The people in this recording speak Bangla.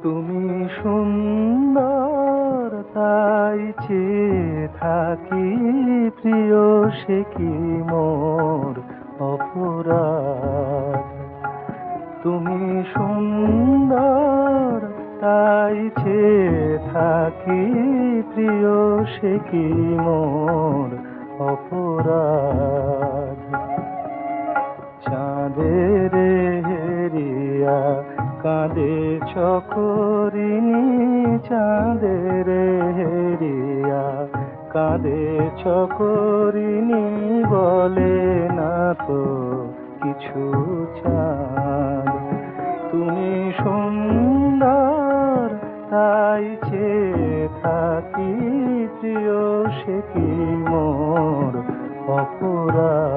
তুমি সুন্দর তাই চেয়ে থাকি, প্রিয় সে কি মোর অপরাধ। তুমি সুন্দর তাই চেয়ে থাকি, প্রিয় সে কি মোর অপরাধ। চাঁদের হেরিয়া কাঁদে চকরিনী, চাঁদের হেরিয়া কাঁদে চকরিনী, বলে না তো কিছু চাঁদ। তুমি সুন্দর তাই চেয়ে থাকি, প্রিয় সে কি মোর অপরাধ।